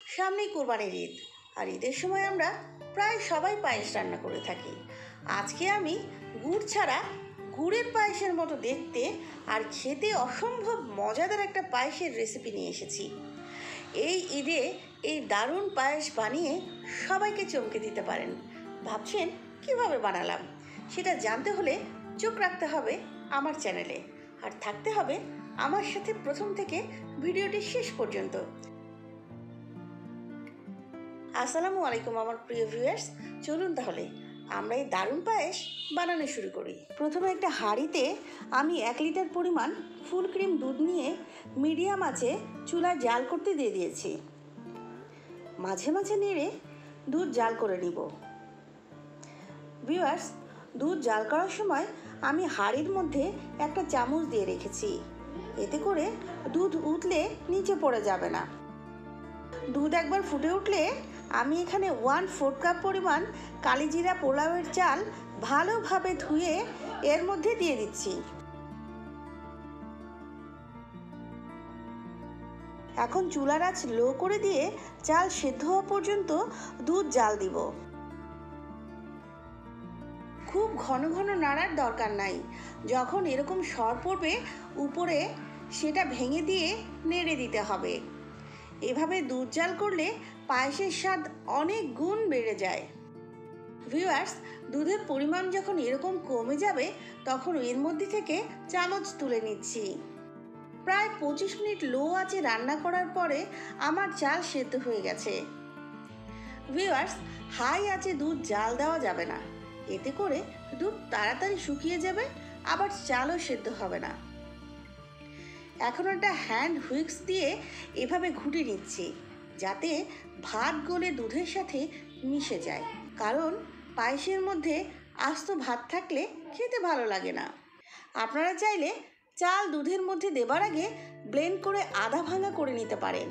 সামনেই কোরবানির ঈদ, আর ঈদের সময় আমরা প্রায় সবাই পায়েস রান্না করে থাকি। আজকে আমি গুড় ছাড়া গুড়ের পায়েসের মতো দেখতে আর খেতে অসম্ভব মজাদার একটা পায়েসের রেসিপি নিয়ে এসেছি। এই ঈদে এই দারুণ পায়েস বানিয়ে সবাইকে চমকে দিতে পারেন। ভাবছেন কিভাবে বানালাম? সেটা জানতে হলে চোখ রাখতে হবে আমার চ্যানেলে, আর থাকতে হবে আমার সাথে প্রথম থেকে ভিডিওটি শেষ পর্যন্ত। আসসালামু আলাইকুম আমার প্রিয় ভিউয়ার্স, চলুন তাহলে আমরা এই দারুণ পায়েস বানানো শুরু করি। প্রথমে একটা হাঁড়িতে আমি 1 লিটার পরিমাণ ফুল ক্রিম দুধ নিয়ে মিডিয়াম আঁচে চুলায় জাল করতে দিয়ে দিয়েছি। মাঝে মাঝে নেড়ে দুধ জাল করে নিব। ভিউয়ার্স, দুধ জাল করার সময় আমি হাঁড়ির মধ্যে একটা চামচ দিয়ে রেখেছি, এতে করে দুধ উতলে নিচে পড়ে যাবে না। দুধ একবার ফুটে উঠলে আমি এখানে 1/4 কাপ পরিমাণ কালিজিরা পোলাওয়ের চাল ভালোভাবে ধুয়ে এর মধ্যে দিয়ে দিচ্ছি। এখন চুলার আঁচ লো করে দিয়ে চাল সেদ্ধ হওয়া পর্যন্ত দুধ জাল দিব। খুব ঘন ঘন নাড়ার দরকার নাই। যখন এরকম সর পড়বে উপরে, সেটা ভেঙে দিয়ে নেড়ে দিতে হবে। এভাবে দুধ জাল করলে পায়েসের স্বাদ অনেক গুণ বেড়ে যায়। ভিউয়ার্স, দুধের পরিমাণ যখন এরকম কমে যাবে তখন এর মধ্যে থেকে চামচ তুলে নিচ্ছি। প্রায় 25 মিনিট লো আঁচে রান্না করার পরে আমার চাল সেদ্ধ হয়ে গেছে। ভিউয়ার্স, হাই আঁচে দুধ জাল দেওয়া যাবে না, এতে করে দুধ তাড়াতাড়ি শুকিয়ে যাবে, আবার চালও সেদ্ধ হবে না। এখন একটা হ্যান্ড হুইক্স দিয়ে এভাবে ঘুটে নিচ্ছি, যাতে ভাত গলে দুধের সাথে মিশে যায়, কারণ পায়েসের মধ্যে আস্ত ভাত থাকলে খেতে ভালো লাগে না। আপনারা চাইলে চাল দুধের মধ্যে দেবার আগে ব্লেন্ড করে আধা ভাঙা করে নিতে পারেন।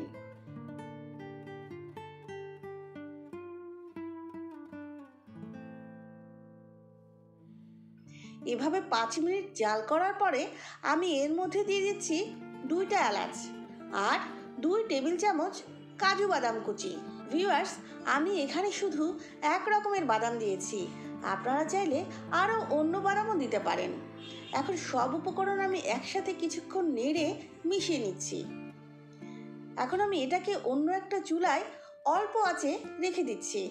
এভাবে 5 মিনিট জাল করার পরে আমি এর মধ্যে দিয়ে দিচ্ছি 2টা এলাচ আর 2 টেবিল চামচ কাজু বাদাম কুচি। ভিউয়ার্স, আমি এখানে শুধু 1 রকমের বাদাম দিয়েছি, আপনারা চাইলে আরও অন্য বাদামও দিতে পারেন। এখন সব উপকরণ আমি একসাথে কিছুক্ষণ নেড়ে মিশিয়ে নিচ্ছি। এখন আমি এটাকে অন্য একটা চুলায় অল্প আঁচে রেখে দিচ্ছি।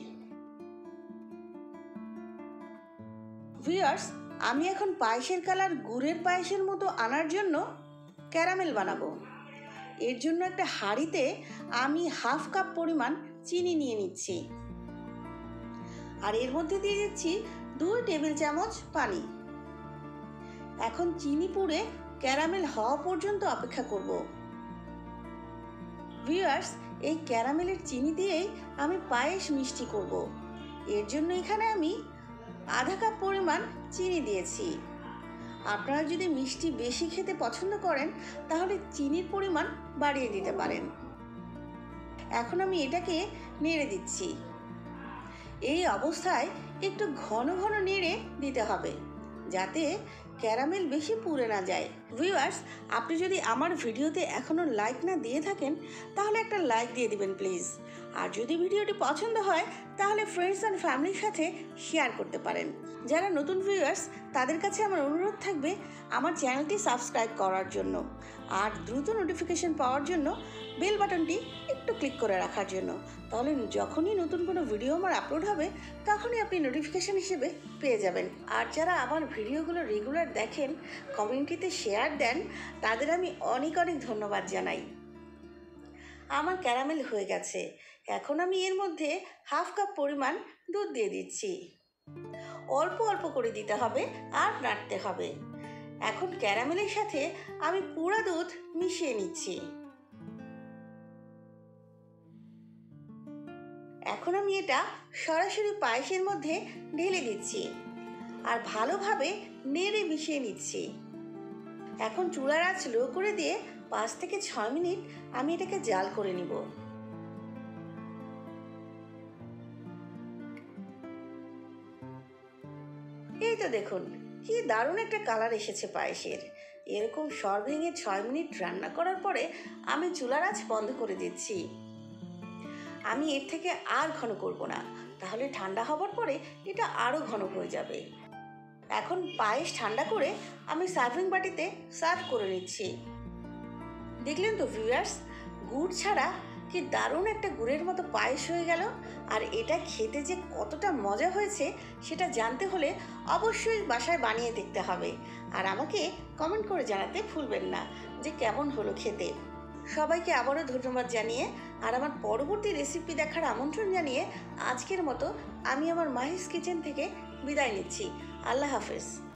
ভিউয়ার্স, আমি এখন পায়েসের কালার গুড়ের পায়েসের মতো আনার জন্য ক্যারামেল বানাবো। এর জন্য একটা হাঁড়িতে আমি 1/2 কাপ পরিমাণ চিনি নিয়ে নিচ্ছি, আর এর মধ্যে দিয়ে দিচ্ছি 2 টেবিল চামচ পানি। এখন চিনি পুড়ে ক্যারামেল হওয়া পর্যন্ত অপেক্ষা করব। ভিউয়ার্স, এই ক্যারামেলের চিনি দিয়েই আমি পায়েস মিষ্টি করব। এর জন্য এখানে আমি আধা কাপ পরিমাণ চিনি দিয়েছি। আপনারা যদি মিষ্টি বেশি খেতে পছন্দ করেন তাহলে চিনির পরিমাণ বাড়িয়ে দিতে পারেন। এখন আমি এটাকে নেড়ে দিচ্ছি। এই অবস্থায় একটু ঘন ঘন নেড়ে দিতে হবে, যাতে ক্যারামেল বেশি পুড়ে না যায়। ভিউয়ার্স, আপনি যদি আমার ভিডিওতে এখনও লাইক না দিয়ে থাকেন তাহলে একটা লাইক দিয়ে দিবেন প্লিজ। আর যদি ভিডিওটি পছন্দ হয় তাহলে ফ্রেন্ডস অ্যান্ড ফ্যামিলির সাথে শেয়ার করতে পারেন। যারা নতুন ভিউয়ার্স তাদের কাছে আমার অনুরোধ থাকবে আমার চ্যানেলটি সাবস্ক্রাইব করার জন্য, আর দ্রুত নোটিফিকেশন পাওয়ার জন্য বেল বাটনটি একটু ক্লিক করে রাখার জন্য। তাহলে যখনই নতুন কোনো ভিডিও আমার আপলোড হবে তখনই আপনি নোটিফিকেশন হিসেবে পেয়ে যাবেন। আর যারা আমার ভিডিওগুলো রেগুলার দেখেন, কমিউনিটিতে শেয়ার দেন, তাদের আমি অনেক অনেক ধন্যবাদ জানাই। আমার ক্যারামেল হয়ে গেছে। এখন আমি এর মধ্যে 1/2 কাপ পরিমাণ দুধ দিয়ে দিচ্ছি। অল্প অল্প করে দিতে হবে আর নাড়তে হবে। এখন ক্যারামেলের সাথে আমি পুরো দুধ মিশিয়ে নিচ্ছি। এখন আমি এটা সরাসরি পায়েসের মধ্যে ঢেলে দিচ্ছি আর ভালোভাবে নেড়ে মিশিয়ে নিচ্ছি। এখন চুলার আঁচ লো করে দিয়ে 5 থেকে 6 মিনিট আমি এটাকে জাল করে নিব। এই তো দেখুন কি দারুণ একটা কালার এসেছে পায়েসের। এরকম সর ভেঙে 6 মিনিট রান্না করার পরে আমি চুলার আঁচ বন্ধ করে দিচ্ছি। আমি এর থেকে আর ঘন করব না, তাহলে ঠান্ডা হবার পরে এটা আরও ঘন হয়ে যাবে। এখন পায়েস ঠান্ডা করে আমি সার্ভিং বাটিতে সার্ভ করে নিচ্ছি। দেখলেন তো ভিউয়ার্স, গুড় ছাড়া কি দারুণ একটা গুড়ের মতো পায়েস হয়ে গেল। আর এটা খেতে যে কতটা মজা হয়েছে সেটা জানতে হলে অবশ্যই বাসায় বানিয়ে দেখতে হবে। আর আমাকে কমেন্ট করে জানাতে ভুলবেন না যে কেমন হলো খেতে। সবাইকে আবারও ধন্যবাদ জানিয়ে আর আমার পরবর্তী রেসিপি দেখার আমন্ত্রণ জানিয়ে আজকের মতো আমি আমার মাহিস কিচেন থেকে বিদায় নিচ্ছি। আল্লাহ হাফেজ।